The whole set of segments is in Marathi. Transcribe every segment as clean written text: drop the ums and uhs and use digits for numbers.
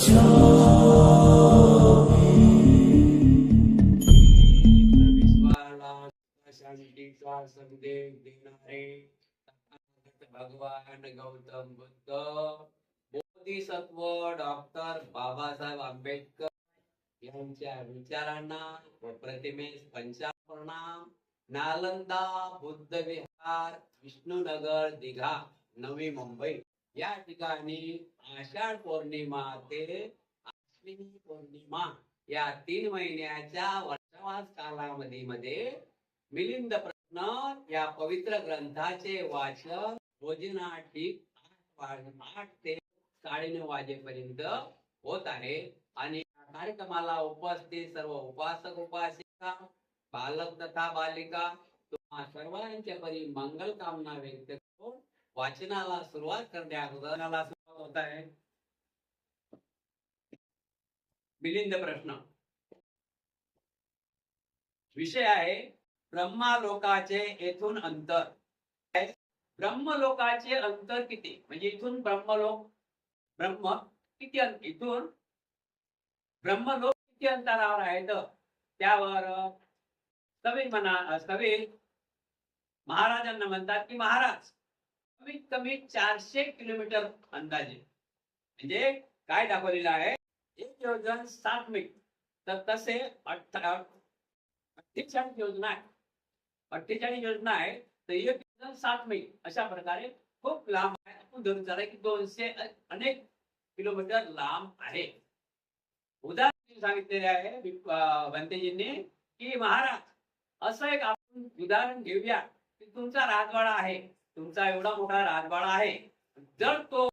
विश्वाला शांतीचा संदेश देणारे भगवान गौतम बुद्ध, बोधिसत्व डॉक्टर बाबासाहेब आंबेडकर यांच्या विचारांना व प्रतिमेस पंचाप्रणाम. नालंदा बुद्ध विहार, विष्णुनगर, दिघा, नवी मुंबई या ठिकाणी आषाढ पौर्णिमा ते अश्विनी पौर्णिमा या 3 महिन्याच्या वर्षावास कालावधीमध्ये मिलिंद प्रश्न या पवित्र ग्रंथाचे वाचन रोजीना ठीक 8 ते 9:30 वाजेपर्यंत होत आहे. आणि कार्यक्रमाला उपस्थित सर्व उपासक उपासिका, बालक तथा बालिका तुम्हा सर्वांच्या परी मंगल कामना व्यक्त करून वाचनाला सुरुवात करण्याला सुरुवात होत आहे. मिलिंद प्रश्न विषय आहे ब्रह्मालोकाचे येथून अंतर. ब्रह्मलोकाचे अंतर किती, म्हणजे इथून ब्रह्मलोक ब्रह्म किती इथून ब्रह्मलोक किती अंतरावर आहे. त्यावर कवी महाराजांना म्हणतात की महाराज कमीत कमी 400 किलोमीटर अंदाजे, म्हणजे काय दाखवलेलं आहे 1 योजन 7 मैल, तर तसे 48 योजना आहे. 48 योजना आहे तर 1 योजन 7 मैल अशा प्रकारे खूप लांब आहे. आपण धरून चालू की 200 अनेक किलोमीटर लांब आहे. उदाहरण सांगितलेले आहे भंतेजींनी की महाराज असं एक आपण उदाहरण घेऊया की तुमचा राजवाडा आहे, तुमचा एवढा मोठा राजवाडा आहे. जर तो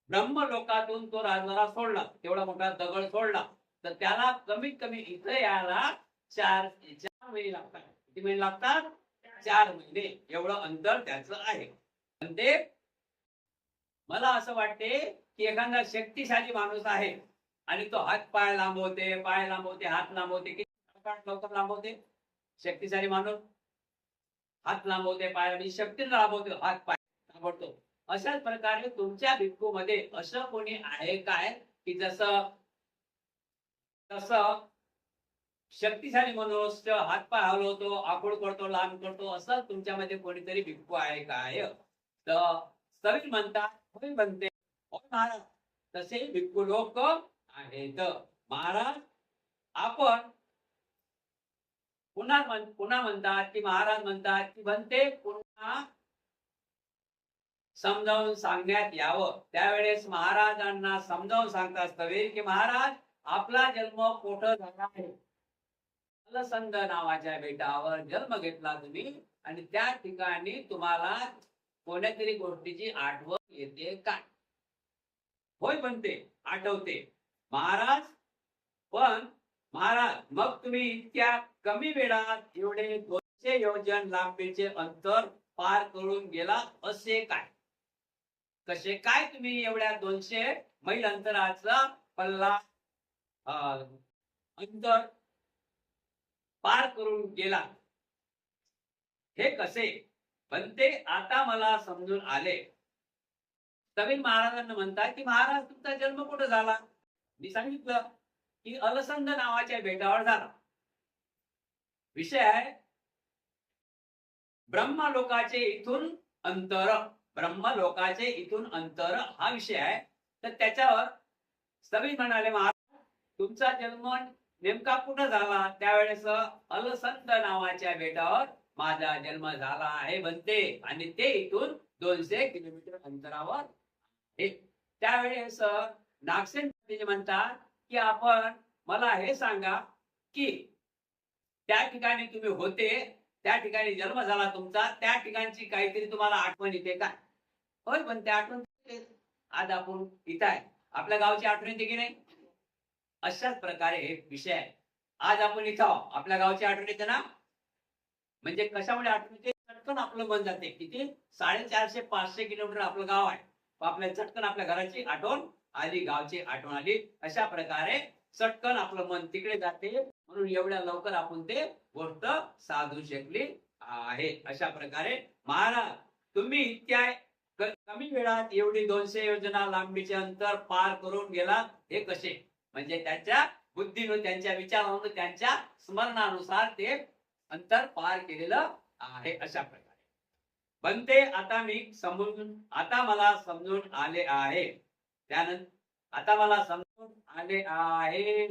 ब्रह्मलोकातून तो राजवाडा सोडला, तेवढा मोठा दगड सोडला, तर त्याला कमीत कमी इथे यायला 4 महिने लागतात. किती महिने लागतात? 4 महिने एवढं अंतर त्याचं आहे. पण ते मला असं वाटते की एखादा शक्तिशाली माणूस आहे आणि तो हात पाय लांबवते, हात लांबवते, किती लवकर लांबवते. शक्तिशाली माणूस हात लांबवते, पाय म्हणजे शक्तीने लांबवतो, हात पाय लांबवतो. अशाच प्रकारे तुमच्या भिक्खू मध्ये असं कोणी आहे काय की जसं शक्तिशाली मनुष्य हात पाय हलवतो, आखूड करतो, लांब करतो, असं तुमच्यामध्ये कोणीतरी भिक्खू आहे काय. तर सगळे म्हणतात होय म्हणते होय महाराज तसे भिक्खू लोक आहेत. महाराज आपण पुन्हा म्हणतात की महाराज म्हणतात की म्हणते पुन्हा समजावून सांगण्यात यावं. त्यावेळेस महाराजांना समजावून सांगता असतावे की महाराज आपला जन्म कोठं झाला आहे. अलसंद नावाच्या बेटावर जन्म घेतला तुम्ही आणि त्या ठिकाणी तुम्हाला कोणत्यातरी गोष्टीची आठवण येते काय. होय म्हणते आठवते. महाराज पण महाराज मग तुम्ही इतक्या कमी वेळात एवढे 200 योजन लांबीचे अंतर पार करून गेला असे काय. कसे काय तुम्ही एवढ्या 200 मैल अंतराचा पल्ला अंतर पार करून गेला हे कसे. पण ते आता मला समजून आले. कवी महाराजांना म्हणतात की महाराज तुमचा जन्म कुठे झाला. मी सांगितलं की अलसंद नावाच्या बेटावर झाला. विषय आहे ब्रह्मलोकाचे इथून अंतर. ब्रह्मलोकाचे इथून अंतर हा विषय आहे. तर त्याच्यावर सवी म्हणाले महाराज तुमचा जन्म नेमका कुठं झाला. त्यावेळेस अलसंद नावाच्या बेटावर माझा जन्म झाला आहे म्हणते आणि ते इथून 200 किलोमीटर अंतरावर आहे. त्यावेळेस नागसेन म्हणतात की आपण मला हे सांगा की त्या ठिकाणी तुम्ही होते, त्या ठिकाणी जन्म झाला तुमचा, त्या ठिकाणची काहीतरी तुम्हाला आठवण येते काय. होय पण त्या आठवण आज आपण इथं आहे, आपल्या गावची आठवण येते की नाही. अशाच प्रकारे हे विषय आहे. आज आपण इथं आहोत, आपल्या गावची आठवण येते ना. म्हणजे कशामुळे आठवण येते. चटकन आपलं मन जाते. किती 450-500 किलोमीटर आपलं गाव आहे. आपल्या चटकन आपल्या घराची आठवण आली, गावची आठवण आली. अशा प्रकारे चटकन आपलं मन तिकडे जाते. म्हणून एवढ्या लवकर आपण ते गोष्ट साधू शकली आहे. अशा प्रकारे महाराज तुम्ही इतक्या कमी वेळात एवढी 200 योजना लांबीचे अंतर पार करून गेला हे कसे? म्हणजे त्यांच्या बुद्धीनं, त्यांच्या विचारानं, त्यांच्या स्मरणानुसार ते अंतर पार केलेलं आहे. अशा प्रकारे बनते. आता मला समजून आले आहे. त्यानंतर आता मला समजून आले आहे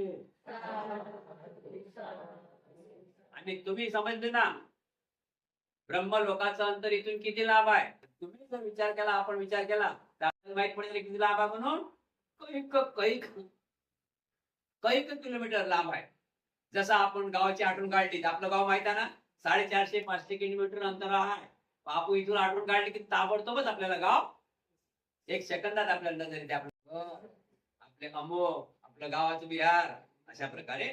आणि तुम्ही समजले ना ब्रह्मलोकाचं अंतर इथून किती लांब आहे. तुम्ही जर विचार केला, आपण विचार केला तर आपल्याला माहित पडेल किती लांब आहे म्हणून. कैक किलोमीटर लांब आहे. जसं आपण गावाची आठवण काढली, आपलं गाव माहित आहे ना 450-500 किलोमीटर अंतर आहे. बापू इथून आठवण काढली की ताबडतोबच आपल्याला गाव एक सेकंदात आपल्याला नजर येते. आपलं आपले अमोक, आपलं गावाचं विहार. अशा प्रकारे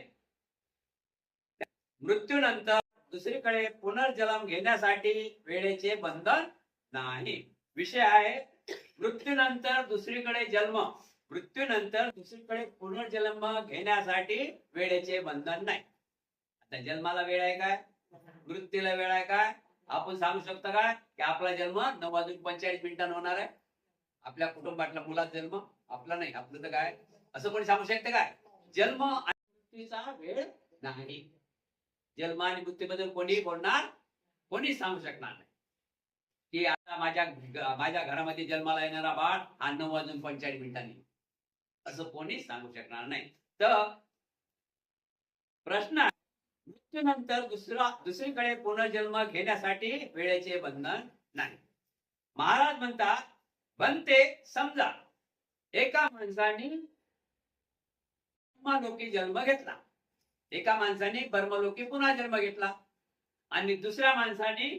मृत्यूनंतर दुसरीकडे पुनर्जन्म घेण्यासाठी वेळेचे बंधन नाही. विषय आहे मृत्यूनंतर दुसरीकडे जन्म, मृत्यूनंतर दुसरीकडे पुनर्जन्म घेण्यासाठी वेळेचे बंधन नाही. आता जन्माला वेळ आहे काय, मृत्यूला वेळ आहे काय? आपण सांगू शकतो काय की आपला जन्म 9:45 होणार आहे. आपल्या कुटुंबातला मुलाचा जन्म आपला नाही, आपलं तर काय असं कोणी सांगू शकते काय? जन्म आणि मृत्यूचा वेळ नाही. जन्म आणि मृत्यूबद्दल कोणी बोलणार, कोणी सांगू शकणार नाही की आता माझ्या घरामध्ये जन्माला येणारा बाळ हा 9:45 असं कोणी सांगू शकणार नाही. तर प्रश्न आहे मृत्यूनंतर दुसरीकडे पुनर्जन्म घेण्यासाठी वेळेचे बंधन नाही. महाराज म्हणतात बनते. समजा एका माणसाने ब्रह्मलोकी जन्म घेतला, एका माणसाने ब्रह्मलोकी पुन्हा जन्म घेतला आणि दुसऱ्या माणसाने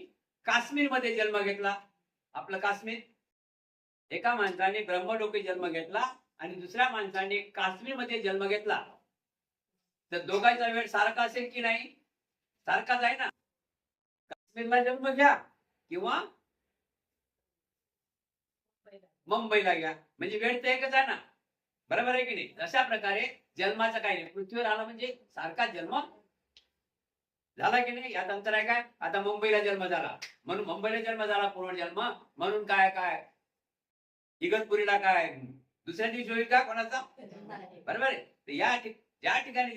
काश्मीर मध्ये जन्म घेतला. आपलं काश्मीर. एका माणसाने ब्रह्मलोकी जन्म घेतला आणि दुसऱ्या माणसाने काश्मीर मध्ये जन्म घेतला. तर दोघांचा वेळ सारखा असेल की नाही? सारखाच आहे ना. काश्मीरला जन्म घ्या किंवा मुंबईला घ्या, म्हणजे वेळ तर एकच आहे ना. बरोबर आहे की नाही? अशा प्रकारे जन्माचं काही नाही. पृथ्वीवर आला म्हणजे सारखाच जन्म झाला की नाही. यात अंतर आहे काय? आता मुंबईला जन्म झाला म्हणून मुंबईला जन्म झाला पुनर्जन्म म्हणून काय इगतपुरीला काय दुसऱ्या दिवशी होईल का कोणाचा? बरोबर आहे. या ठिकाणी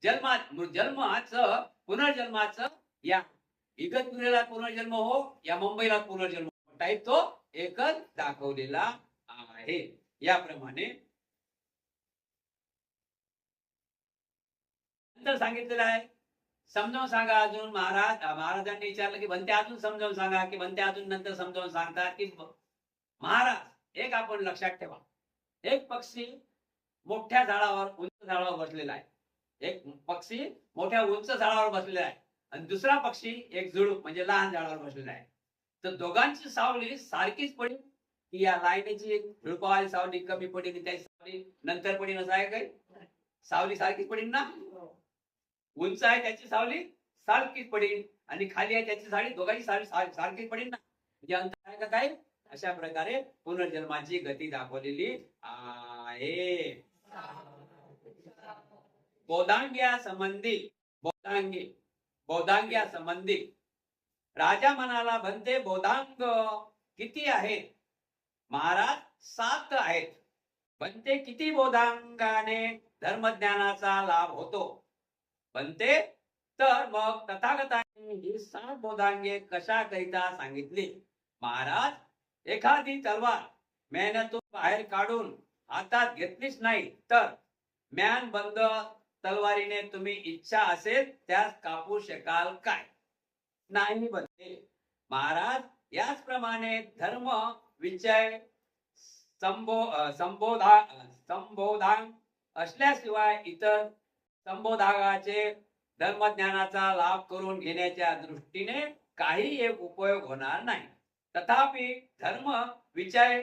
जन्माचं पुनर्जन्माचं या इगतपुरीला पुनर्जन्म हो या मुंबईला पुनर्जन्म हो टाईप तो एकच दाखवलेला आहे. याप्रमाणे नंतर सांगितलेलं आहे. समजावून सांगा अजून. महाराजांनी विचारलं की बनते अजून समजावून सांगा, की बनते अजून नंतर समजावून सांगतात की महाराज एक आपण लक्षात ठेवा, एक पक्षी मोठ्या झाडावर उंच झाडावर बसलेला आहे. एक पक्षी मोठ्या उंच झाडावर बसलेला आहे आणि दुसरा पक्षी एक झुडूप म्हणजे लहान झाडावर बसलेला आहे. तर दोघांची सावली सारखीच पडेल की या लाईनीची एक झुडपावाली सावली कमी पडेल, त्याची सावली नंतर पडेल असं आहे काही? सावली सारखीच पडेल ना. उंच आहे त्याची सावली सारखीच पडेल आणि खाली आहे त्याची सावली दोघांची सावली सारखीच पडेल ना. म्हणजे अंतर आहे का काय? अशा प्रकारे पुनर्जन्माची गती दाखवलेली आहे. बोधांग्या संबंधी राजा म्हणाला बनते बोधांग किती आहेत? महाराज 7 आहेत. बनते किती बोधांगाने धर्मज्ञानाचा लाभ होतो? बनते तर मग तथागतांनी ही 7 बोधांगे कशाकरिता सांगितली? महाराज एखादी तलवार म्यानातून बाहेर काढून हातात घेतलीच नाही तर म्यान बंद तलवारीने तुम्ही इच्छा असेल त्यास कापू शकाल काय? नाही बनते. महाराज याचप्रमाणे धर्म विजय संबोधान असल्याशिवाय इतर संबोधागाचे धर्मज्ञानाचा लाभ करून घेण्याच्या दृष्टीने काही एक उपयोग होणार नाही. तथापि धर्म विजय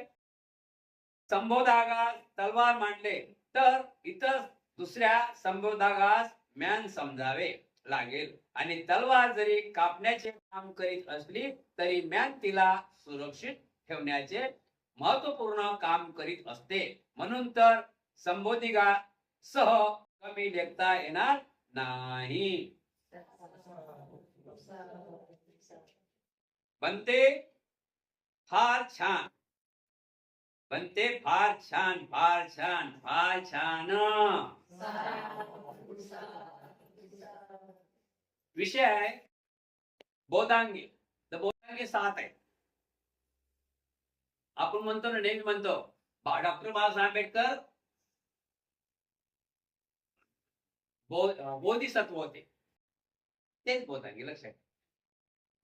संबोधागास तलवार मांडले तर इतर दुसऱ्या संबोधागास म्यान समजावे लागेल आणि तलवार जरी कापण्याचे काम करीत असली तरी म्यान तिला सुरक्षित ठेवण्याचे महत्वपूर्ण काम करीत असते. म्हणून तर संबोधिगा सह कमी लेखता येणार नाही. बनते फार छान. पण ते फार छान, फार छान, फार छान. विषय आहे बोधांगे. तर बोधांगे 7 आहेत. आपण म्हणतो ना, नेहमी म्हणतो डॉक्टर बाबासाहेब आंबेडकर बोधिसत्व होते. तेच बोधांगे. लक्षात,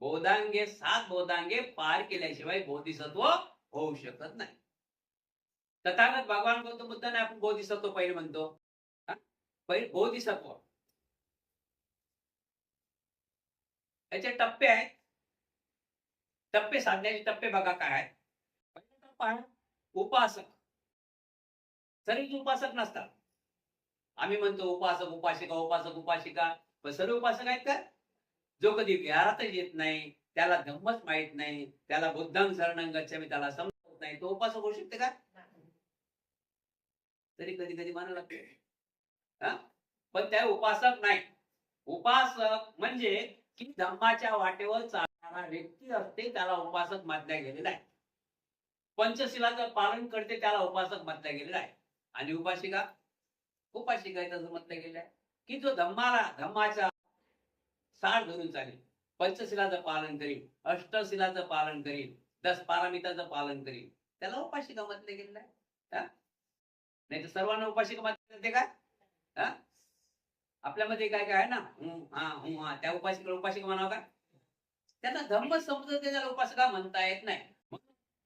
बोधांगे 7 बोधांगे पार केल्याशिवाय बोधिसत्व होऊ शकत नाही. तथागत भगवान गौतम बुद्धाने आपण बोधिसत्व पहिले म्हणतो. पहिले बोधिसत्व. याचे टप्पे आहेत. टप्पे साधण्याचे टप्पे बघा काय आहेत. पहिला टप्पा आहे उपासक. सर्वच उपासक नसतात. आम्ही म्हणतो उपासक उपासिका, उपासक उपासिका, पण सर्व उपासक आहेत का? जो कधी विहारातच येत नाही, त्याला धम्मच माहित नाही, त्याला बुद्धं शरणं गच्छामि त्याला समजत नाही, तो उपासक होऊ शकते का? तरी कधी कधी मानावं लागते. पण त्या उपासक नाही. उपासक म्हणजे की धम्माच्या वाटेवर चालणारा व्यक्ती असते, त्याला उपासक मानल्या गेलेला आहे. पंचशिलाचं पालन करते, त्याला उपासक मानल्या गेलेला आहे. आणि उपासिका उपासिका आहे तसं म्हटलं गेलं आहे की जो धम्माच्या सार धरून चालेल, पंचशिलाचं पालन करील, अष्टशिलाचं पालन करील, 10 पारामिताचं पालन करील, त्याला उपासिका म्हटलं गेलेलं आहे. नाही तर सर्वांना उपासिका म्हटलं जाते का? आपल्यामध्ये काय काय आहे ना, त्या उपासिका म्हणावं का? त्यांना धम्म समजत, त्याला उपासिका म्हणता येत नाही.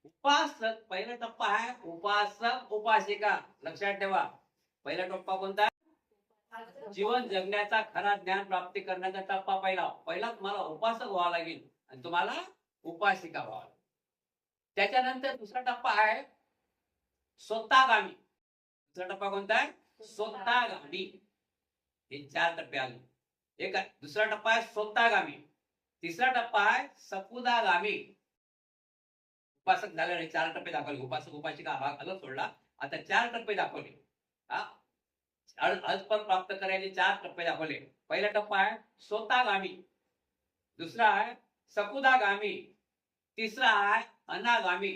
उपासक पहिला टप्पा आहे उपासक उपासिका. लक्षात ठेवा, पहिला टप्पा कोणता? जीवन जगण्याचा खरा ज्ञान प्राप्ती करण्याचा टप्पा पहिला तुम्हाला उपासक व्हावं लागेल आणि तुम्हाला उपासिका व्हावं लागेल. त्याच्यानंतर दुसरा टप्पा आहे स्वतःगामी. दुसरा टप्पा कोणता आहे? स्वतःगामी. हे 4 टप्पे आले. एक आहे दुसरा टप्पा आहे स्वतःगामी. तिसरा टप्पा आहे सकुदागामी. उपासक झाल्याने 4 टप्पे दाखवले. उपासक उपासिका भाग अलग सोडला, आता 4 टप्पे दाखवले. अल्पफल प्राप्त करायचे 4 टप्पे दाखवले. पहिला टप्पा आहे स्वतःगामी, दुसरा आहे सकुदागामी, तिसरा आहे अनागामी,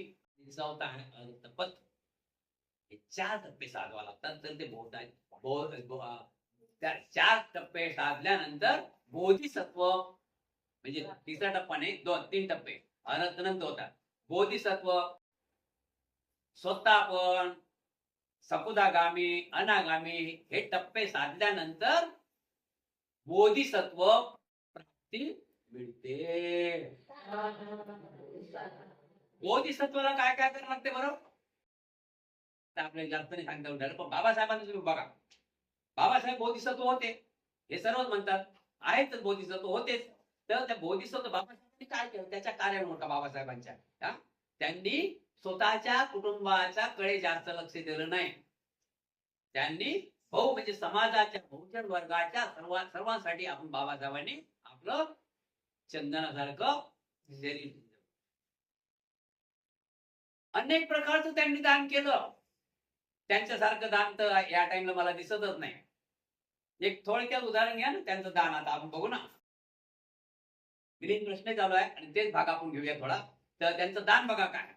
चौथा आहे अर्थपथ. हे 4 टप्पे साधवा लागतात. तर ते त्या 4 टप्पे साधल्यानंतर बोधिसत्व म्हणजे तिसरा टप्पा नाही, 2-3 टप्पे अनंत होतात. बोधिसत्व, स्वतःपण, सकुदागामी, अनागामी हे टप्पे साधल्यानंतर बोधिसत्व प्राप्ती मिळते. बोधिसत्वाला काय काय करावं लागते बरोबर? आपल्याला जास्त नाही सांगता येणार, पण बाबासाहेबांना तुम्ही बघा. बाबासाहेब बोधिसत्व होते हे सर्वच म्हणतात, आहेतच बोधिसत्व होतेच. तर त्या बोधिसत्व बाबासाहेबांनी काय केलं? त्याच्या कार्यावर मोठा बाबासाहेबांच्या त्यांनी स्वतःच्या कुटुंबाच्या कडे जास्त लक्ष दिलं नाही. त्यांनी म्हणजे समाजाच्या बहुजन वर्गाच्या सर्वांसाठी आपण बाबासाहेबांनी आपलं चंदनासारखं शरीर अनेक प्रकारचं त्यांनी दान केलं. त्यांच्यासारखं दान तर या टाइमला मला दिसतच नाही. एक थोडक्यात उदाहरण घ्या ना त्यांचं दान. आता आपण बघू ना, मिलिंद प्रश्न चालू आहे आणि तेच भाग आपण घेऊया थोडा. तर त्यांचं दान बघा काय.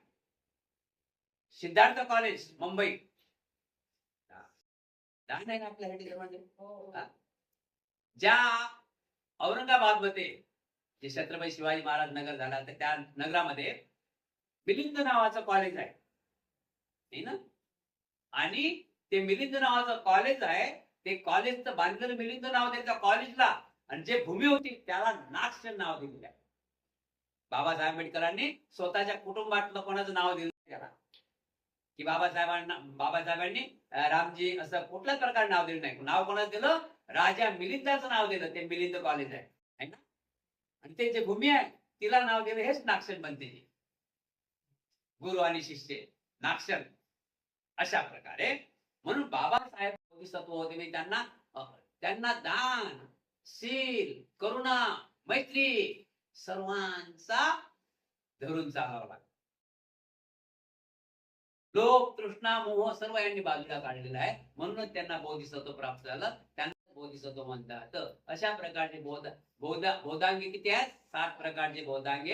सिद्धार्थ कॉलेज मुंबई दान आहे ना आपल्यासाठी. ज्या औरंगाबाद मध्ये जे छत्रपती शिवाजी महाराज नगर झाला, तर त्या नगरामध्ये मिलिंद नावाचं कॉलेज आहे ना. आणि ते मिलिंद नावाचं कॉलेज आहे, ते कॉलेजचं बांधलेलं मिलिंद नाव त्याच्या कॉलेजला, आणि जे भूमी होती त्याला नागसेन नाव दिलेलं आहे. बाबासाहेब आंबेडकरांनी स्वतःच्या कुटुंबातलं कोणाचं नाव दिलं त्याला, की बाबासाहेबांनी रामजी असं कुठल्याच प्रकारे नाव दिलं नाही. नाव कोणाचं दिलं? राजा मिलिंदाचं नाव दिलं. ते मिलिंद कॉलेज आहे ना. आणि ते जे भूमी आहे तिला नाव दिलं, हेच नागसेन बनते. गुरु आणि शिष्य नागसेन. अशा प्रकारे म्हणून बाबासाहेब बोधिसत्व होते. त्यांना दान, शील, करुणा, मैत्री सर्वांचा धरून चालावं लागतं. लोभ, तृष्णा, मोह सर्व यांनी बाजूला काढलेला आहे. म्हणूनच त्यांना बोधिसत्व प्राप्त झालं. त्यांना बोधिसत्व म्हणतात. अशा प्रकारचे बोधांगे किती आहेत? 7 प्रकारचे बोधांगे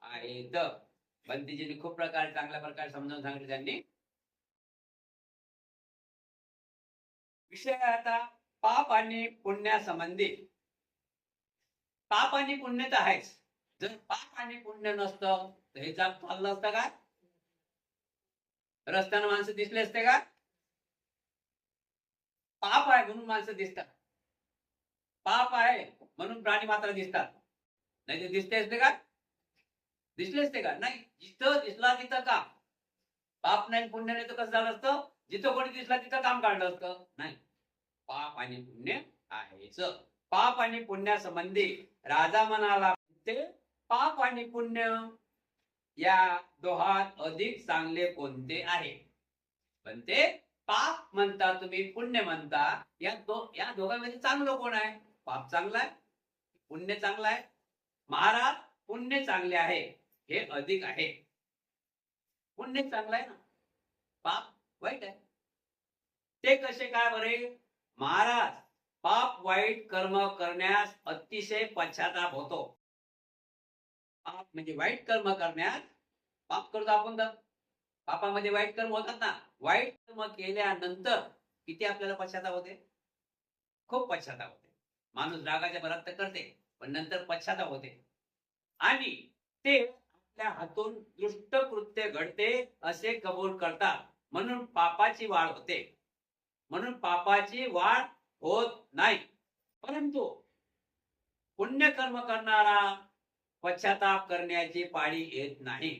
आहेत. बंदीजींनी खूप प्रकारे चांगल्या प्रकारे समजावून सांगितले त्यांनी. विषय आहे आता पाप आणि पुण्यासंबंधी. पाप आणि पुण्य तर आहेच. जर पाप आणि पुण्य नसतं तर हे जग चाललं असतं का? रस्त्यानं माणसं दिसले असते का? पाप आहे म्हणून माणसं दिसतात, पाप आहे म्हणून प्राणी मात्र दिसतात. नाही ते दिसते असते का? दिसले असते का? नाही. जिथं दिसला तिथं काम. पाप नाही पुण्य नाही तर कसं झालं असतं? जिथं कोणी दिसला तिथं काम काढलं असतं. नाही, पाप आणि पुण्य आहेच. पाप आणि पुण्यासंबंधी राजा म्हणाला, ते पाप आणि पुण्य या दोहात अधिक चांगले कोणते आहे? पण ते पाप म्हणता तुम्ही, पुण्य म्हणता, या दोघांमध्ये चांगलं कोण आहे? पाप चांगला आहे, पुण्य चांगलं आहे? महाराज, पुण्य चांगले आहे, हे अधिक आहे. पुण्य चांगलं आहे ना, पाप वाईट आहे. ते कसे काय बरे? महाराज, पाप वाईट कर्म करण्यास अतिशय पश्चाताप होतो. पाप म्हणजे वाईट कर्म करण्यास, पाप करतो आपण तर पापामध्ये वाईट कर्म होतात ना. वाईट कर्म केल्यानंतर किती आपल्याला पश्चाताप होते? खूप पश्चाताप होते. माणूस रागाच्या भरात तर करते, पण नंतर पश्चाताप होते. आणि ते आपल्या हातून दुष्ट कृत्य घडते असे कबूल करतात, म्हणून पापाची वाढ होते. म्हणून पापाची वाढ होत नाही. परंतु पुण्यकर्म करणारा पश्चाताप करण्याची पाळी येत नाही.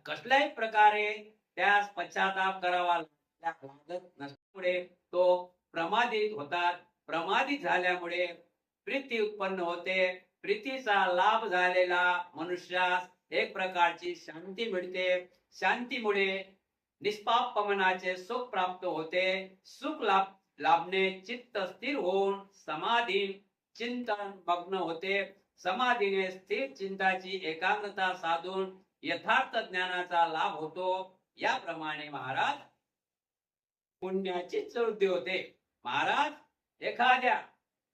कसल्याही प्रकारे त्यास पश्चाताप करावा लागत नसल्यामुळे तो प्रमादित होतात. प्रमादित झाल्यामुळे प्रीती उत्पन्न होते. प्रीतीचा लाभ झालेला मनुष्यास एक प्रकारची शांती मिळते. शांतीमुळे निष्पापमनाचे सुख प्राप्त होते. सुख लाभने चित्त स्थिर होऊन समाधी चिंतन मग्न होते. समाधीने स्थिर चिंताची एकाग्रता साधून यथार्थ ज्ञानाचा लाभ होतो. याप्रमाणे महाराज पुण्याची वृद्धी होते. महाराज, एखाद्या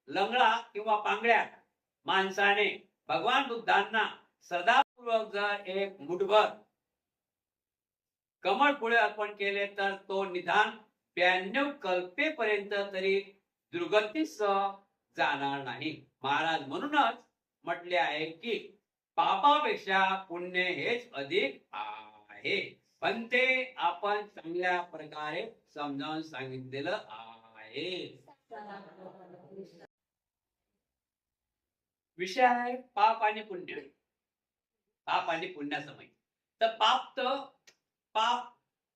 लंगडा किंवा पांगड्या माणसाने भगवान बुद्धांना श्रद्धापूर्वक जर एक मुठभर कमळ फुले अर्पण केले तर तो निदान 92 कल्पेपर्यंत तरी दुर्गतीस जाणार नाही. महाराज म्हणूनच म्हटले आहे की पापापेक्षा पुण्य हेच अधिक आहे. पण ते आपण चांगल्या प्रकारे समजावून सांगितलेलं आहे. विषय आहे पाप आणि पुण्य. पाप आणि पुण्यासमय. तर पाप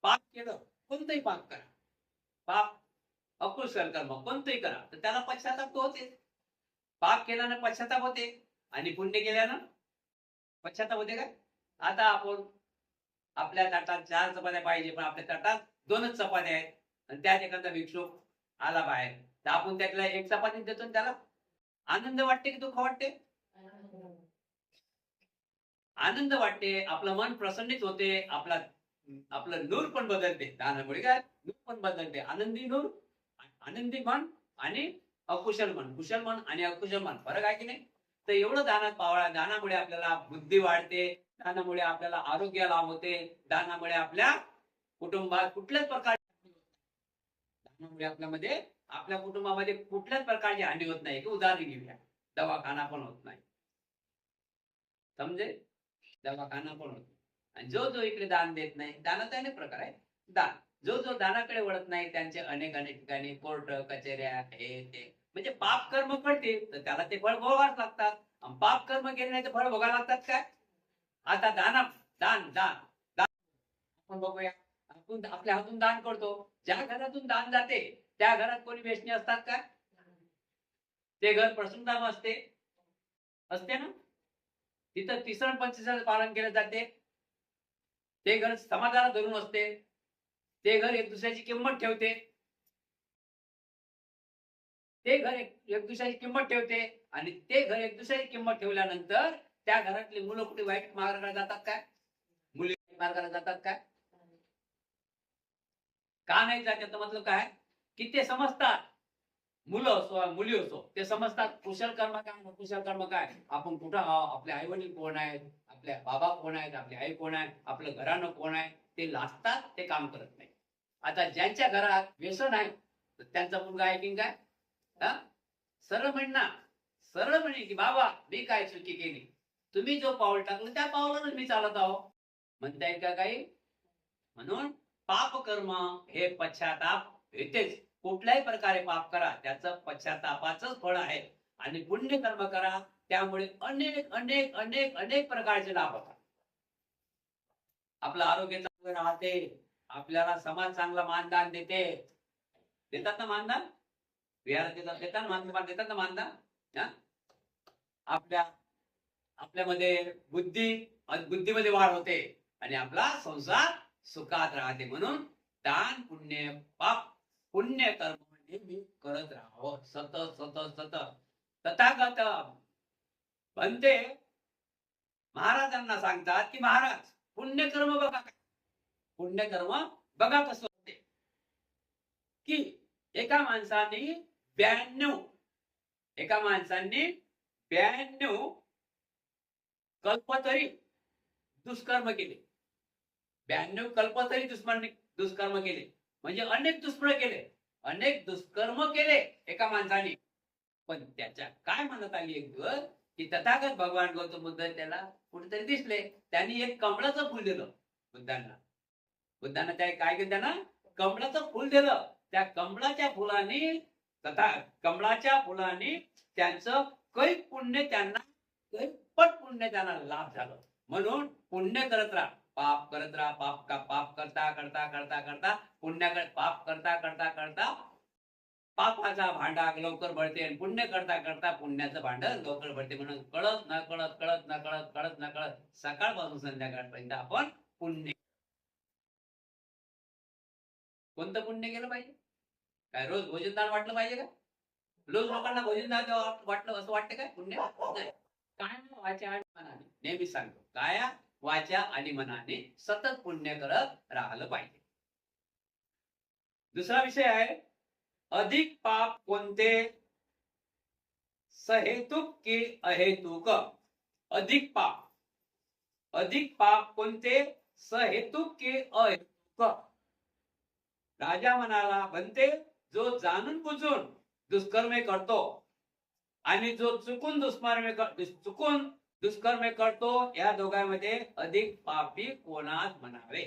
पाप केलं, कोणतंही पाप करा, पाप अकुशल कर्म कोणतंही करा, तर त्याला पश्चाताप होते. पाप केल्यानं पश्चाताप होते आणि पुण्य केल्यानं पश्चाताप होते का? आता आपण आपल्या ताटात 4 चपात्या पाहिजे, पण आपल्या ताटात 2च चपात्या आहेत आणि त्यात एखादा भिक्षुक आला बाहेर, तर आपण त्यातला एक चपाती देतो, त्याला आनंद वाटते की दुःख वाटते? आनंद वाटते. आपलं मन प्रसन्नित होते. आपलं नूर पण बदलते. दानामुळे काय नूर पण बदलते. आनंदी नूर, आनंदी मन आणि अकुशल मन. कुशल मन आणि अकुशल मन फरक आहे की नाही? तर एवढं दानात पावळा. दानामुळे आपल्याला बुद्धी वाढते. दानामुळे आपल्याला आरोग्य लाभ होते. दानामुळे आपल्या कुटुंबात कुठल्याच प्रकारची, दानामुळे आपल्या कुटुंबामध्ये कुठल्याच प्रकारची हानी होत नाही. उदाहरण घेऊया, दवाखाना पण होत नाही. समजे, दवाखाना पण होतो. आणि जो इकडे दान देत नाही, दानाचा अनेक प्रकार आहे. दान जो दानाकडे वळत नाही, त्यांचे अनेक ठिकाणी कोर्ट कचेऱ्या हे ते, म्हणजे पाप कर्म करते तर त्याला ते फळ भोगावंच लागतात. पाप कर्म केले नाही तर फळ भोगायला लागतात काय? आता दान दान आपण बघूया. आपण आपल्या हातून दान करतो. ज्या घरातून दान जाते त्या घरात कोणी व्यसनी असतात का? ते घर प्रसन्नता असते ना. तिथं तिसरं पंचवीसाचं पालन केले जाते. ते घर समाजाला धरून असते. ते घर एक दुसऱ्याची किंमत ठेवते. ते घर एक दुसऱ्याची किंमत ठेवते आणि ते घर एक दुसऱ्याची किंमत ठेवल्यानंतर त्या घरातली मुलं कुठे वाईट मार्गाला जातात काय? मुली मार्गाला जातात काय? का नाही जात? याचा मतलब काय की ते समजतात, मुलं असो मुली असो, ते समजतात कुशल कर्म काय कुशल कर्म काय. आपण कुठं आहोत, आपले आई वडील कोण आहेत, आपल्या बाबा कोण आहेत, आपली आई कोण आहे, आपलं घरानं कोण आहे, ते लाजतात, ते काम करत नाही. आता ज्यांच्या घरात व्यसन आहे तर त्यांचा मुलगा ऐकीन काय? हा, सरळ म्हणणार, सरळ म्हणे की बाबा मी काय चुकी केली, तुम्ही जो पाऊल टाकलं त्या पावलावरच मी चालत आहो. म्हणता येईल का काही? म्हणून पाप कर्म हे पश्चाताप येतेच. कुठल्याही प्रकारे पाप करा त्याचं पश्चातापाचंच फळ आहे. आणि पुण्य कर्म करा त्यामुळे अनेक अनेक अनेक अनेक प्रकारचे लाभ होतात. आपलं आरोग्य चांगलं राहते, आपल्याला समाज चांगला मानधन देते. देतात ना मानधन? विहारात देतात, देतात मानधन, देतात ना मानधन. हा? आपल्या आपल्यामध्ये बुद्धीमध्ये वाढ होते आणि आपला संसार सुखात राहते. म्हणून दान पुण्य पाप पुण्य कर्म म्हणजे मी करत राहावं सतत सतत सतत. तथागत बनते महाराजांना सांगतात की महाराज पुण्यकर्म बघा काय, पुण्यकर्म बघा कसं होते की एका माणसाने 92 कल्पतरी दुष्कर्म केले. 92 कल्पतरी दुष्कर्म केले म्हणजे अनेक दुष्कर्म केले एका माणसाने. पण त्याच्या काय म्हणत आली एक दिवस की तथागत भगवान गौतम बुद्ध त्याला कुठेतरी दिसले. त्यांनी एक कमळाचं फुल दिलं बुद्धांना त्या काय केलं, त्यांना कमळाचं फुल दिलं. त्या कमळाच्या फुलाने त्यांचं कैक पुण्य त्यांना कैपट पुण्य त्यांना लाभ झालं. म्हणून पुण्य करत राहा, पाप करत राहा, पाप करता करता करता करता पुण्य पाप करता करता करता पापाचा भांडा लवकर भरते आणि पुण्य करता करता पुण्याचं भांड लवकर भरते. म्हणून कळत न कळत सकाळपासून संध्याकाळपर्यंत आपण पुण्य. कोणतं पुण्य केलं पाहिजे? काय रोज भोजनदान वाटलं पाहिजे का? रोज लोकांना भोजनदान वाटलं असं वाटतं काय पुण्य? नाही. काय वाचा आणि मनाने, नेहमी सांगतो, काया वाचा आणि मनाने सतत पुण्य करत राहिलं पाहिजे. दुसरा विषय आहे अधिक पाप कोणते, सहेतुक की अहेतुक? अधिक पाप कोणते, सहेतुक की अहेतुक? राजा म्हणाला बनते जो जाणून बुजून दुष्कर्मे करतो आणि जो चुकून दुष्कर्मे करतो या दोघांमध्ये अधिक पापी कोणास म्हणावे?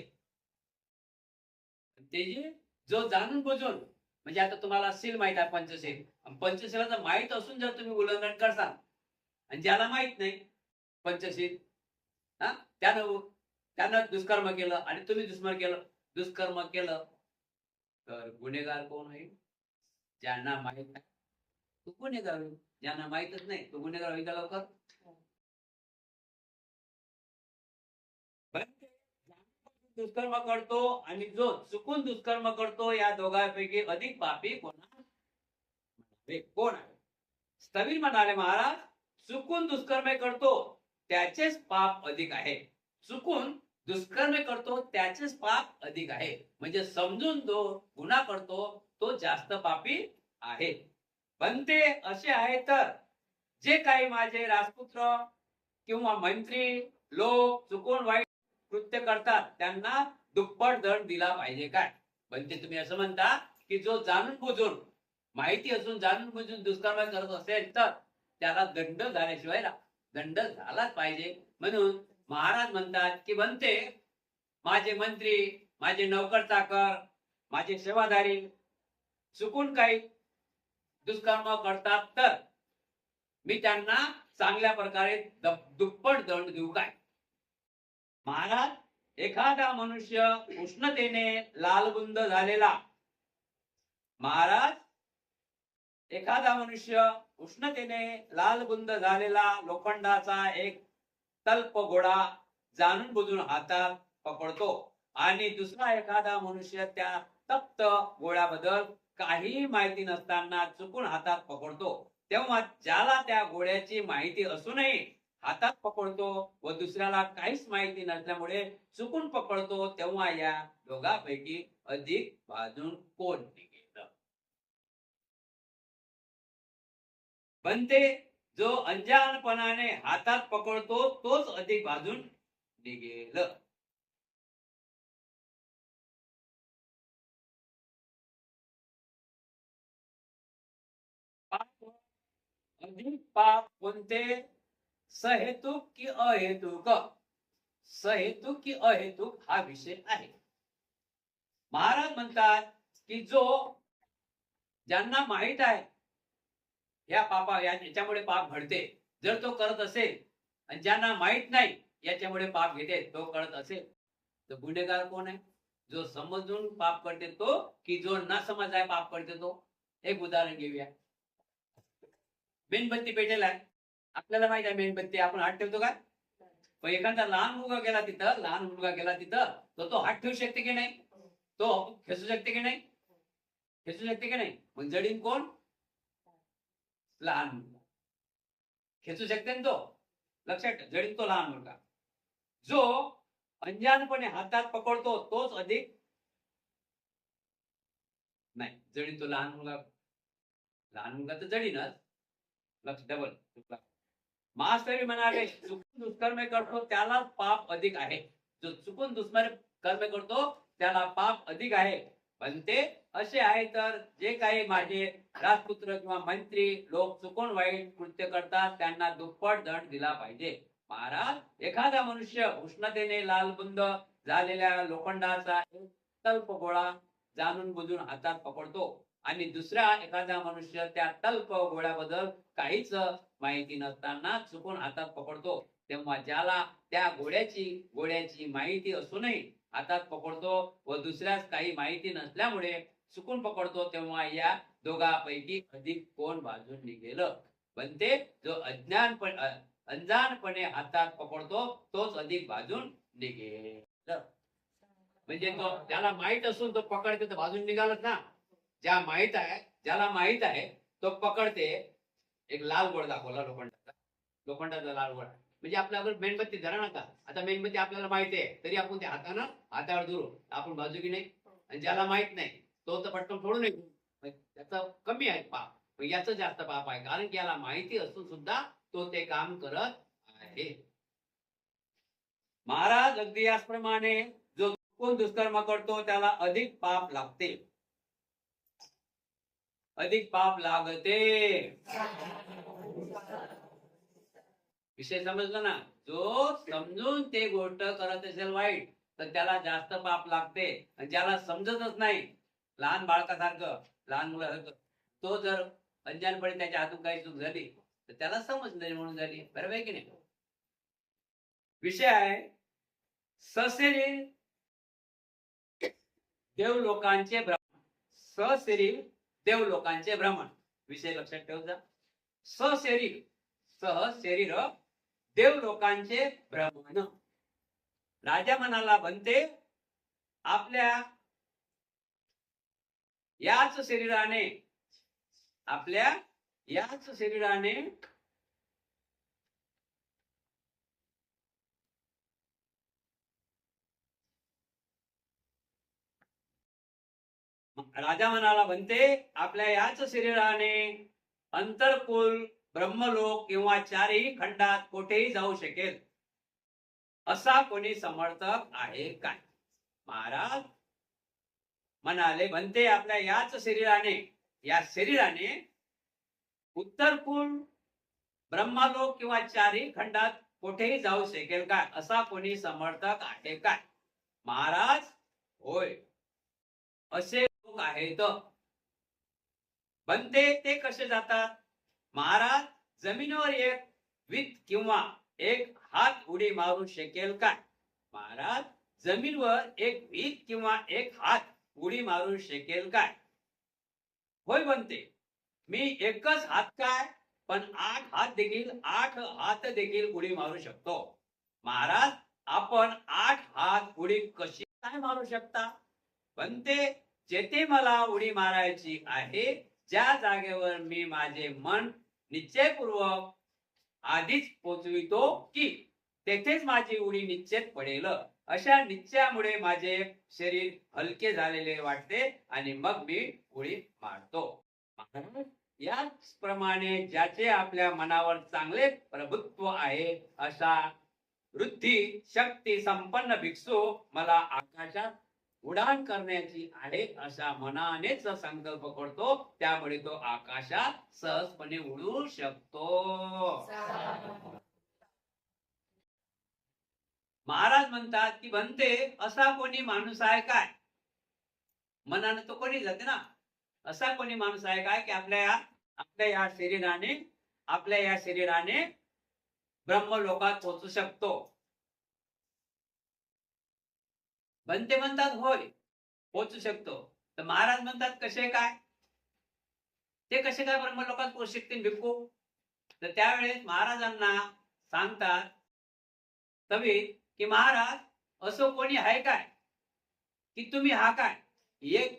जो जाणून बुजून, म्हणजे आता तुम्हाला सील माहित आहे पंचशील, पंचशीलाचं माहित असून जर तुम्ही उल्लंघन करसाल आणि ज्याला माहित नाही पंचशील, हा, त्यानं दुष्कर्म केलं आणि तुम्ही दुष्कर्म केलं तर गुन्हेगार कोण आहे? ज्यांना माहित नाही तो गुन्हेगार होईल, ज्यांना माहितच नाही तो गुन्हेगार होईल का लवकर? दुष्कर्म करतो आणि जो चुकून दुष्कर्म करतो या दोघांपैकी अधिक पापी कोण आहे? स्थविर म्हणाले महाराज चुकून दुष्कर्म करतो त्याचेच पाप अधिक आहे. चुकून दुष्कर्म करतो त्याचेच पाप अधिक आहे. म्हणजे समजून जो गुन्हा करतो तो जास्त पापी आहे. बनते असे आहे तर जे काही माझे राजपुत्र किंवा मंत्री लोक चुकून वाईट कृत्य करतात त्यांना दुप्पट दंड दिला पाहिजे काय? बनते तुम्ही असं म्हणता की जो जाणून बुजून, माहिती असून जाणून बुजून दुष्कर्म करत असेल तर त्याला दंड झालाच पाहिजे. म्हणून महाराज म्हणतात की बनते माझे मंत्री, माझे नौकर चाकर, माझे सेवाधारी चुकून काही दुष्कर्म करतात तर मी त्यांना चांगल्या प्रकारे दुप्पट दंड देऊ काय? महाराज एखादा मनुष्य उष्णतेने लालबुंद झालेला लोखंडाचा एक तल्प गोळा जाणून बुजून हातात पकडतो आणि दुसरा एखादा मनुष्य त्या तप्त गोळ्याबद्दल काही माहिती नसताना चुकून हातात पकडतो, तेव्हा ज्याला त्या गोळ्याची माहिती असूनही हातात पकडतो व दुसऱ्याला काहीच माहिती नसल्यामुळे चुकून पकडतो, तेव्हा या दोघांपैकी अधिक भाजून कोण निघेल? बनते जो अंजानपणाने हातात पकडतो तोच अधिक भाजून निघेल. अधिक पाप कोणते? सहेतुक की अहेतुक? सहेतुक की अहेतुक हा विषय आहे. महाराज म्हणतात की जो ज्यांना माहित आहे या पापा याच्यामुळे पाप घडते, जर तो करत असेल आणि ज्यांना माहित नाही याच्यामुळे पाप घेते, तो करत असेल, तर गुन्हेगार कोण आहे? जो समजून पाप करते तो, की जो न समज आहे पाप करते तो? एक उदाहरण घेऊया. मेणबत्ती पेटेल आहे, आपल्याला माहित आहे मेणबत्ती आपण हात ठेवतो का? पण एखादा लहान मुलगा गेला तिथं, लहान मुलगा गेला तिथं, तर तो हात ठेवू शकते की नाही? तो खेचू शकते की नाही? खेचू शकते की नाही? मग जडीन कोण? लहान मुलगा. खेचू शकते ना तो? लक्षात ठेव, जडीन तो लहान मुलगा. जो अंजानपणे हातात पकडतो तोच अधिक नाही, जडीन तो लहान मुलगा. लहान मुलगा तर जडीनच. लक्ष डबल चुकला. मास्तरी म्हणाले चुकून दुष्कर्म करतो त्याला पाप अधिक आहे. जो चुकून दुष्कर्म करतो त्याला पाप अधिक आहे. पण ते असे आहे तर जे काही माझे राजपुत्र किंवा मंत्री लोक चुकून वाईट कृत्य करतात त्यांना दुप्पट दंड दिला पाहिजे. महाराज, एखादा मनुष्य उष्णतेने लालबुंद झालेल्या लोखंडाचा एक तल्प गोळा जाणून बुजून हातात पकडतो आणि दुसरा एखादा मनुष्य त्या तल्प गोळ्याबद्दल काहीच माहिती नसताना चुकून हातात पकडतो, तेव्हा ज्याला त्या गोळ्याची माहिती असूनही हातात पकडतो व दुसऱ्यास काही माहिती नसल्यामुळे चुकून पकडतो, तेव्हा या दोघांपैकी अधिक कोण बाजून निघेल? बनते जो अंजानपणे हातात पकडतो तोच अधिक बाजून निघेल. म्हणजे तो ज्याला माहित असून तो पकडते तर बाजून निघालच ना. ज्याला माहित आहे तो पकडते. एक लाल गोळ दाखवला लोखंडाचा लाल गोळा, म्हणजे आपल्याकडे मेणबत्ती धरा नका. आता मेणबत्ती आपल्याला माहिती आहे तरी आपण त्या हातावर धरू, आपण बाजू की नाही? आणि ज्याला माहित नाही तो तर पटकन सोडून नये, त्याचा कमी आहे पाप, याचं जास्त पाप आहे, कारण की याला माहिती असून सुद्धा तो ते काम करत आहे. महाराज, अगदी याचप्रमाणे जो कोण दुष्कर्म करतो त्याला अधिक पाप लागते. अधिक पाप लागते. विषय समजला ना? जो समजून ते गोष्ट करत असेल वाईट तर त्याला जास्त पाप लागते, आणि ज्याला समजतच नाही, लहान बाळकासारखं, लहान मुलासारखं, तो जर अंजानपणे त्याच्या हातून काही चूक झाली तर त्याला समज नाही म्हणून झाली. बरोबर आहे की नाही? विषय आहे सशरीर देवलोकांचे भ्रमण. सशरीर देवलोकांचे भ्रमण विषय लक्षात ठेवजा. सशरीर देवलोकांचे भ्रमण. राजा म्हणाला, बनते आपल्या याच शरीराने राजा म्हणाला, बनते आपल्या याच शरीराने अंतरकुल, ब्रह्मलोक किंवा चारही खंडात कुठेही जाऊ शकेल असा कोणी समर्थक आहे काय? महाराज म्हणाले, बनते आपल्या याच शरीराने उत्तरकुल, ब्रह्मलोक किंवा चारही खंडात कुठेही जाऊ शकेल काय असा कोणी समर्थक आहे काय? महाराज, होय, असे लोक आहेत. बनते ते कसे जातात? महाराज, जमिनीवर एक वीत किंवा एक हात उडी मारू शकेल काय? महाराज, जमिनीवर एक वीत किंवा एक हात उडी मारू शकेल काय? होय बनते, मी एकच हात काय पण 8 हात देखील उडी मारू शकतो. महाराज, आपण 8 हात उडी कशी काय मारू शकता? बनते, जेथे मला उडी मारायची आहे ज्या जागेवर मी माझे मन निश्चयपूर्वक आधीच पोचवितो की तेथेच माझी उडी निश्चित पडेल, अशा निश्चयामुळे माझे शरीर हलके झालेले वाटते आणि मग मी उडी मारतो. याचप्रमाणे ज्याचे आपल्या मनावर चांगले प्रभुत्व आहे अशा वृद्धी शक्ती संपन्न भिक्षू मला आकाशात उडान करण्याची आहे अशा मनानेच संकल्प करतो, त्यामुळे तो आकाशात सहजपणे उडू शकतो. महाराज म्हणतात की बनते असा कोणी माणूस आहे काय? मनानं तो कोणी जाते ना. असा कोणी माणूस आहे काय की आपल्या या शरीराने ब्रह्मलोकात पोहोचू शकतो? बनते म्हणतात होय पोहोचू शकतो. तर महाराज म्हणतात कसे काय? ते कसे काय ब्रह्मलोकात पोहोचू शकतील भिक्खू? तर त्यावेळेस महाराजांना सांगतात तवी की महाराज असं कोणी आहे काय की तुम्ही हा काय एक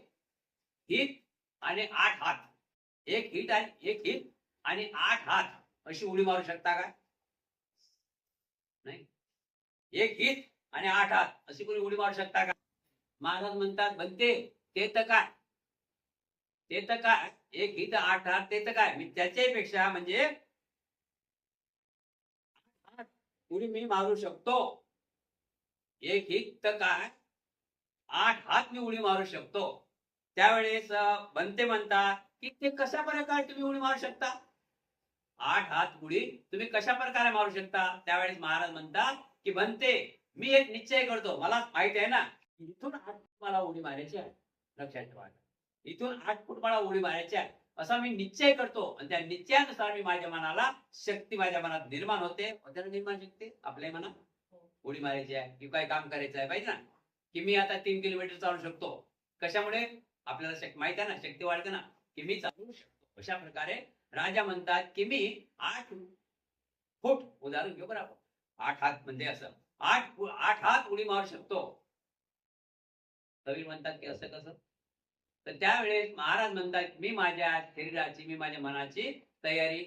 हित आणि 8 हात, एक हित आणि 8 हात अशी उडी मारू शकता काय? नाही. एक हित आणि 8 हात अशी कोणी उडी मारू शकता का? महाराज म्हणतात बनते ते तर काय एक हित 8 हात ते तर काय मी त्याच्यापेक्षा म्हणजे उडी मी मारू शकतो. एक हित तर काय 8 हात मी उडी मारू शकतो. त्यावेळेस बनते म्हणतात की ते कशा प्रकारे तुम्ही उडी मारू शकता? 8 हात उडी तुम्ही कशा प्रकारे मारू शकता? त्यावेळेस महाराज म्हणतात की बनते मी एक निश्चय करतो. मला माहित आहे ना इथून 8 फूट मला उडी मारायची आहे. लक्षात ठेवा, इथून 8 फूट मला उडी मारायची आहे असा मी निश्चय करतो आणि त्या निश्चयानुसार मी माझ्या मनाला शक्ती माझ्या मनात निर्माण होते. निर्माण शक्ती आपल्या मनात उडी मारायची आहे की काय काम करायचं आहे पाहिजे ना. की मी आता 3 किलोमीटर चालू शकतो. कशामुळे? आपल्याला माहित आहे ना शक्ती वाढते ना की मी चालू शकतो. अशा प्रकारे राजा म्हणतात की मी 8 फूट उदाहरण घेऊ बरं आपण 8 हात म्हणजे असं 8 हात उडी मारू शकतो. कवी म्हणतात की असं कसं? तर त्यावेळेस महाराज म्हणतात मी माझ्या शरीराची मी माझ्या मनाची तयारी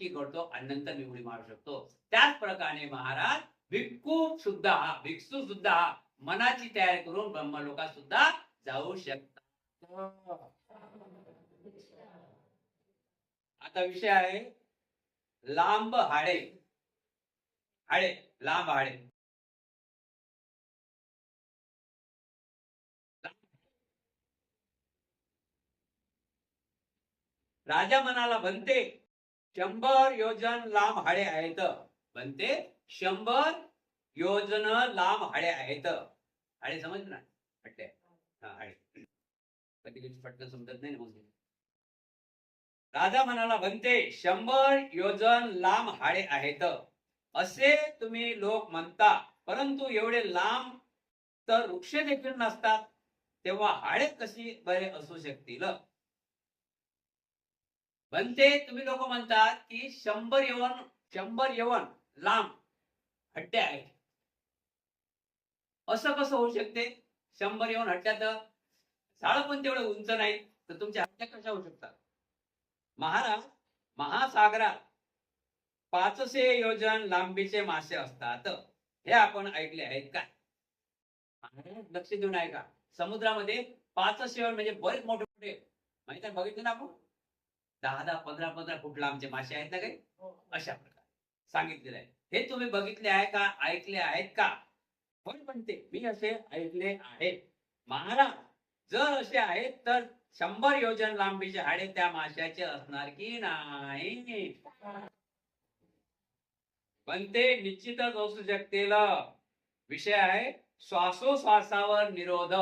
की करतो आणि नंतर मी उडी मारू शकतो. त्याच प्रकारे महाराज भिक्खू सुद्धा मनाची तयारी करून ब्रह्मलोकात सुद्धा जाऊ शकतात. आता विषय आहे लांब हाडे. लांब हाडे राजा म्हणाला बनते 100 योजन लांब हाडे आहेत. बनते 100 योजन लांब हाडे आहेत. हाडे समज ना हाडे कधी पटकन समजत नाही ना. राजा म्हणाला बनते 100 योजन लांब हाडे आहेत असे तुम्ही लोक म्हणता, परंतु एवढे लांब तर वृक्ष देखील नसतात, तेव्हा हाडे कशी बरे असू शकतील? बनते तुम्ही लोक म्हणतात की 100 यवन लांब हड्डे आहेत. असं कसं होऊ शकते? 100 यवन हड्ड्यात झाड पण तेवढं उंच नाही तर तुमच्या हड्ड्या कशा होऊ शकतात? महाराज महासागरात 500 योजन लांबीचे मासे असतात हे आपण ऐकले आहेत का? लक्ष देऊन ऐका. समुद्रामध्ये 500 म्हणजे बरेच मोठे मोठे माहिती आहे बघितले ना आपण 10-10 15-15 फूट लांबचे मासे आहेत ना काही अशा प्रकारे सांगितलेलं आहे. हे तुम्ही बघितले आहे का? ऐकले आहेत का? होय म्हणते मी असे ऐकले आहे. महाराज जर असे आहेत तर 100 योजन लांबीचे हाडे त्या माशाचे असणार की नाही? पण ते निश्चितच असू शकतील. विषय आहे श्वासोश्वासावर निरोध.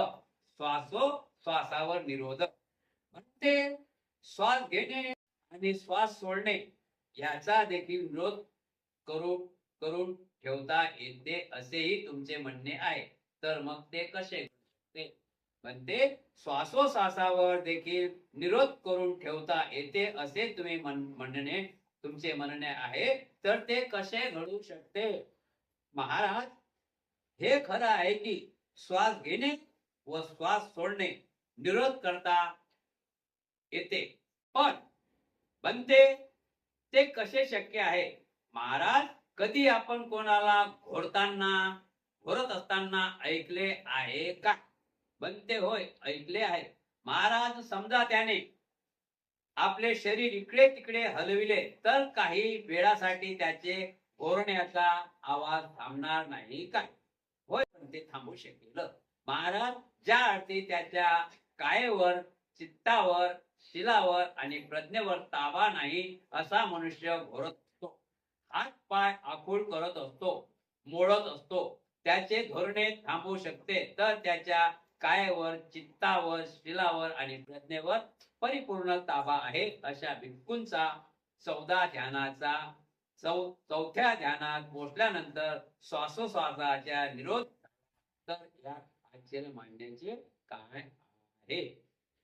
श्वासोश्वासावर निरोध म्हणजे श्वास घेणे आणि श्वास सोडणे याचा देखील विरोध करून ठेवता येते असेही तुमचे म्हणणे आहे. तर मग ते कसे? म्हणते श्वासोश्वासावर देखील निरोध करून ठेवता येते असे तुम्ही म्हणणे तुमचे म्हणणे आहे. तर ते कसे घडू शकते? महाराज हे खरं आहे की श्वास घेणे व श्वास सोडणे निरोध करता येते, पण बनते ते कसे शक्य आहे? महाराज कधी आपण कोणाला घोरत असताना ऐकले आहे का? बनते होय ऐकले आहे. महाराज समजा त्याने आपले शरीर इकडे तिकडे हलविले तर काही वेळासाठी त्याचे घोरण्याचा आवाज थांबणार नाही काय? होय पण ते थांबू शकेल. महाराज ज्या अर्थी त्याच्या कायेवर, चित्तावर, शिलावर आणि प्रज्ञेवर ताबा नाही असा मनुष्य घोरत असतो, हात पाय आखूड करत असतो, मोडत असतो, त्याचे धोरणे थांबवू शकते, तर त्याच्या कायेवर, चित्तावर, शिलावर आणि प्रज्ञेवर परिपूर्ण ताबा आहे अशा भिक्खूंचा चौथ्या ध्यानात पोचल्यानंतर श्वासोश्वासाच्या निरोध, तर या आश्चर्य मांडण्याचे काय आहे.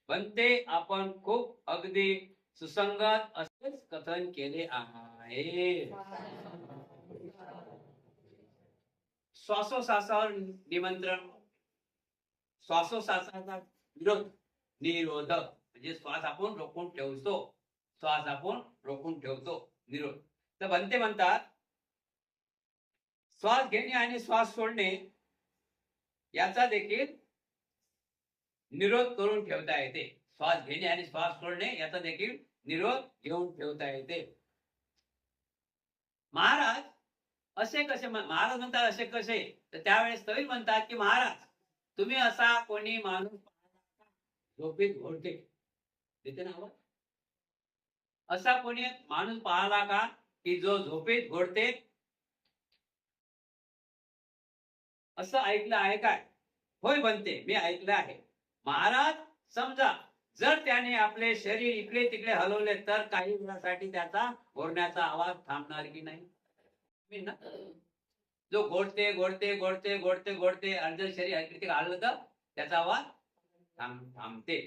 बनते आपण खूप अगदी सुसंगत असेच कथन केले आहे. श्वासोश्वासावर निमंत्रण, श्वासोश्वासाचा विरोध, निरोध म्हणजे श्वास आपण रोखून ठेवतो, श्वास आपण रोखून ठेवतो, निरोध. तर बनते म्हणतात श्वास घेणे आणि श्वास सोडणे याचा देखील निरोध करून ठेवता येते. श्वास घेणे आणि श्वास सोडणे याचा देखील निरोध घेऊन ठेवता येते. महाराज असे कसे, महाराज म्हणतात असे कसे, तर त्यावेळेस तरी म्हणतात की महाराज तुम्ही असा कोणी माणूस झोपेत घोरते, देते ना आवाज, असा कोणी माणूस पाहला का की जो झोपेत घोरते, असं ऐकलं आहे काय. होय बनते, मी ऐकलं आहे. महाराज समजा जर त्याने आपले शरीर इकडे तिकडे हलवले तर काही वेळासाठी त्याचा घोरण्याचा आवाज थांबणार की नाही. जो घोरते घोरते घोरते घोरते घोरते अर्ध शरीर इकडे तिकडे हललं तर त्याचा आवाज थांबते.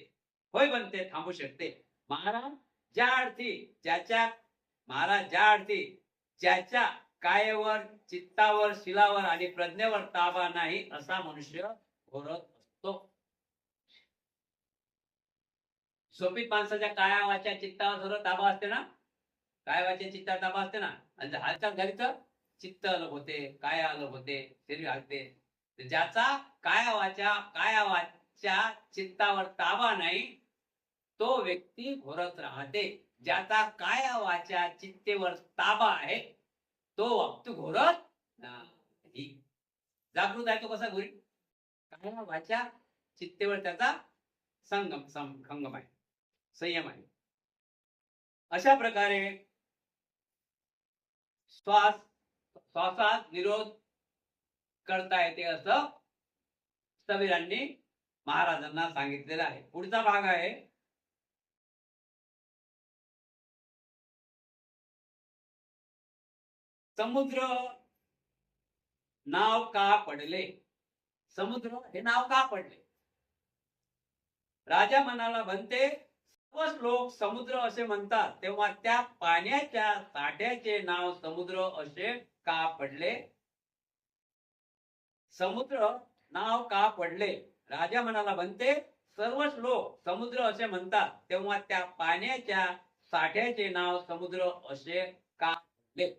होय बनते, थांबू शकते. महाराज ज्या अर्थी ज्याच्या कायेवर, चित्तावर, शिलावर आणि प्रज्ञेवर ताबा नाही असा मनुष्य घोरत असतो. झोपीत माणसाच्या काया वाच्या चित्तावर सर्व ताबा असते ना, काय वाच्या चित्तावर ताबा असते ना, आणि हालचाल झाली तर चित्त अलग होते, काय अलग होते, शरीर हलते. ज्याचा काया वाच्या चित्तावर ताबा नाही तो व्यक्ती घोरत राहते. ज्याचा काया वाच्या चित्तेवर ताबा आहे तो व्यक्ती घोरत नाही. जागृत आहे तो कसा घोरी, काया वाच्या चित्तेवर त्याचा खंगम आहे, संयम आहे. अशा प्रकारे श्वासात निरोध करता येते असं स्थविरांनी महाराजांना सांगितलेलं आहे. पुढचा भाग आहे समुद्र नाव का पडले. समुद्र हे नाव का पडले. राजा म्हणाला बनते सर्वच लोक समुद्र असे म्हणतात तेव्हा त्या पाण्याच्या साठ्याचे नाव समुद्र असे का पडले. समुद्र नाव का पडले. राजा म्हणाला बनते सर्वच लोक समुद्र असे म्हणतात तेव्हा त्या पाण्याच्या साठ्याचे नाव समुद्र असे का पडले.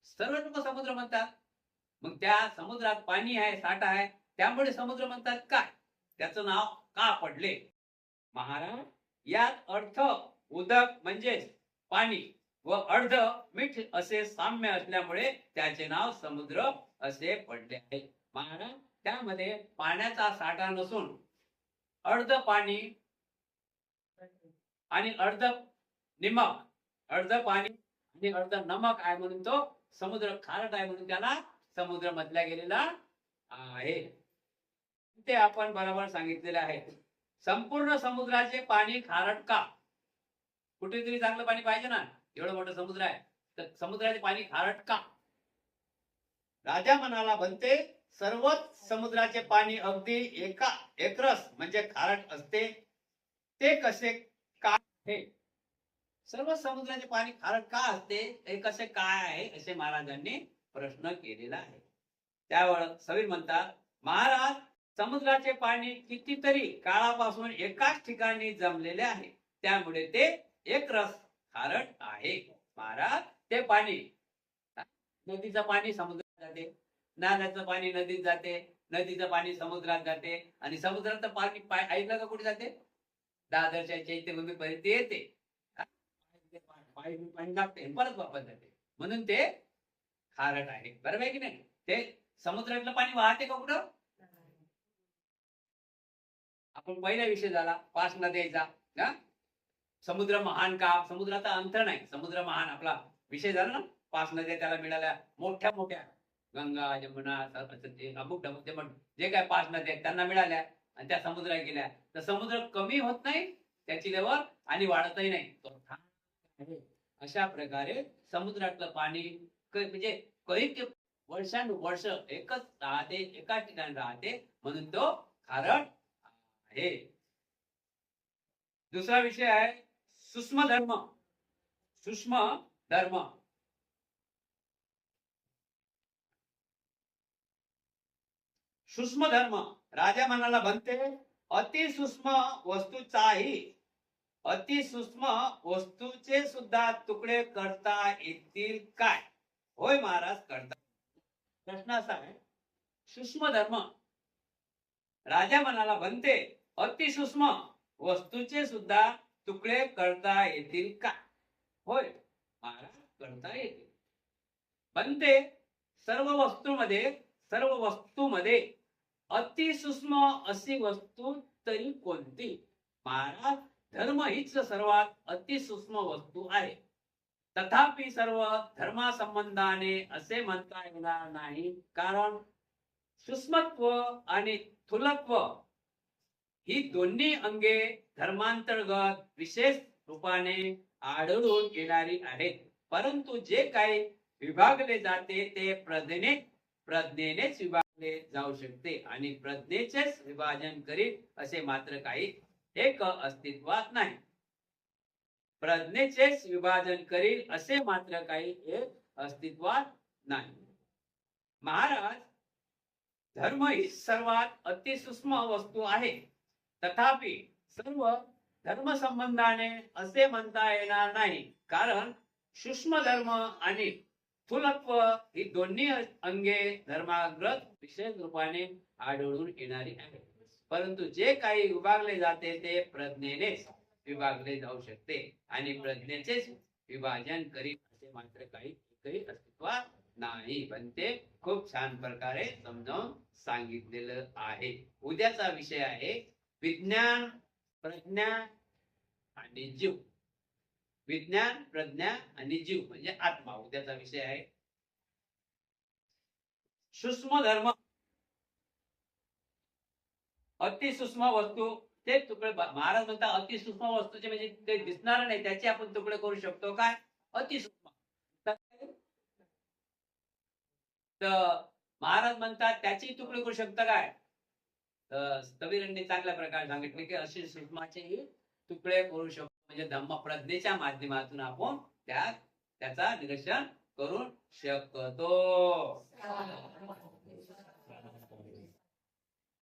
सर्व लोक समुद्र म्हणतात, मग त्या समुद्रात पाणी आहे, साठा आहे, त्यामुळे समुद्र म्हणतात काय, त्याचं नाव का पडले. महाराज यात अर्थ उदक म्हणजे पाणी व अर्ध मीठ असे साम्य असल्यामुळे त्याचे नाव समुद्र असे पडले आहे. महाराज त्यामध्ये पाण्याचा साठा नसून अर्ध पाणी आणि अर्ध निमक, अर्ध पाणी आणि अर्ध नमक आहे म्हणून तो समुद्र खारट आहे म्हणून त्याला समुद्र म्हटला गेलेला आहे. ते आपण बरोबर सांगितलेले आहे. संपूर्ण समुद्राचे पाणी खारट का. कुठेतरी चांगलं पाणी पाहिजे ना, एवढं मोठं समुद्र आहे तर समुद्राचे पाणी खारट का. राजा म्हणाला बनते सर्वच समुद्राचे पाणी अगदी एकरस म्हणजे खारट असते ते कसे का आहे. सर्व समुद्राचे पाणी खारट का असते हे कसे काय आहे असे महाराजांनी प्रश्न केलेला आहे. त्यावर सवीर म्हणतात महाराज समुद्राचे पाणी कितीतरी काळापासून एकाच ठिकाणी जमलेले आहे त्यामुळे ते एकरस खारट आहे. महाराज ते पाणी, नदीचं पाणी समुद्रात जाते, नाल्याचं पाणी नदीत जाते, नदीचं पाणी समुद्रात जाते आणि समुद्राचं पाणी ऐकलं का कुठे जाते, दादरच्या चैत्यभूमीपर्यंत येते, पाणी लागते परत वापस जाते म्हणून ते खारट आहे. बरोबर आहे की नाही. ते समुद्रातलं पाणी वाहते का कुठं, आपण पहिला विषय झाला 5 नद्याचा. हा? समुद्र महान का? समुद्राचा अंत नाही, समुद्र महान आपला विषय झाला ना. 5 नद्या त्याला मिळाल्या, मोठ्या मोठ्या, गंगा, यमुना, सरस्वती, अमुक ढमुक जे काय 5 नद्या आहेत त्यांना मिळाल्या आणि त्या समुद्रात गेल्या. तर समुद्र कमी होत नाही त्याची लेवल आणि वाढतही नाही, तो ठाम आहे. अशा प्रकारे समुद्रातलं पाणी म्हणजे कैक वर्षानुवर्ष एकच राहते, एका ठिकाणी राहते, म्हणून तो खारट आहे. दुसरा विषय आहे सूक्ष्म धर्म. सूक्ष्म धर्म. सूक्ष्म धर्म. राजा म्हणाला बनते अतिसूक्ष्म वस्तूचाही, अतिसूक्ष्म वस्तूचे सुद्धा तुकडे करता येतील काय? होय महाराज, करता. प्रश्न असा आहे, सूक्ष्म धर्म राजा म्हणाला बनते अतिसूक्ष्म वस्तूचे सुद्धा तुकडे करता येतील का? होय महाराज, करता येतील. बनते सर्व वस्तूमध्ये अतिसूक्ष्म अशी वस्तू तरी कोणती? महाराज, धर्म हीच सर्वात अतिसूक्ष्म वस्तू आहे. तथापि सर्व धर्मासंबंधाने असे म्हणता येणार नाही, कारण सूक्ष्मत्व आणि स्थूलत्व ही दोन्ही अंगे धर्मांतर्गत विशेष रूपाने आढळून येणारी आहेत. परंतु जे काही विभागले जाते ते प्रज्ञेनेच विभागले जाऊ शकते आणि प्रज्ञेचेच विभाजन करीत असे मात्र काही एक अस्तित्वात नाही. प्रज्ञेचेच विभाजन करील असे मात्र काही एक अस्तित्वात नाही. महाराज, धर्म ही सर्वात अतिसूक्ष्म वस्तू आहे. तथापि सर्व धर्म संबंधाने असे म्हणता येणार नाही, कारण सूक्ष्म धर्म आणि स्थूलत्व ही दोन्ही अंगे धर्माग्रत विशेष रूपाने आढळून येणारी आहे. परंतु जे काही विभागले जाते ते प्रज्ञेनेच विभागले जाऊ शकते आणि प्रज्ञेचेच विभाजन करीत असे मात्र काही एकही अस्तित्वात नाही. पण ते खूप छान प्रकारे समजावून सांगितलेलं आहे. उद्याचा विषय आहे विज्ञान, प्रज्ञा आणि जीव. विज्ञान, प्रज्ञा आणि जीव म्हणजे आत्मा. उद्याचा विषय आहे सूक्ष्म धर्म. अतिसूक्ष्म वस्तू ते तुकडे. महाराज म्हणतात अतिसूक्ष्म वस्तूचे म्हणजे ते दिसणार नाही त्याचे आपण तुकडे करू शकतो. काय अतिसूक्ष्म? तर महाराज म्हणतात त्याची तुकडे करू शकता काय? कबीरांनी चांगल्या प्रकारे सांगितले की असे सूक्ष्माचेही तुकडे करू शकतो, म्हणजे धम्म प्रज्ञेच्या माध्यमातून आपण त्याचा निरीक्षण करू शकतो.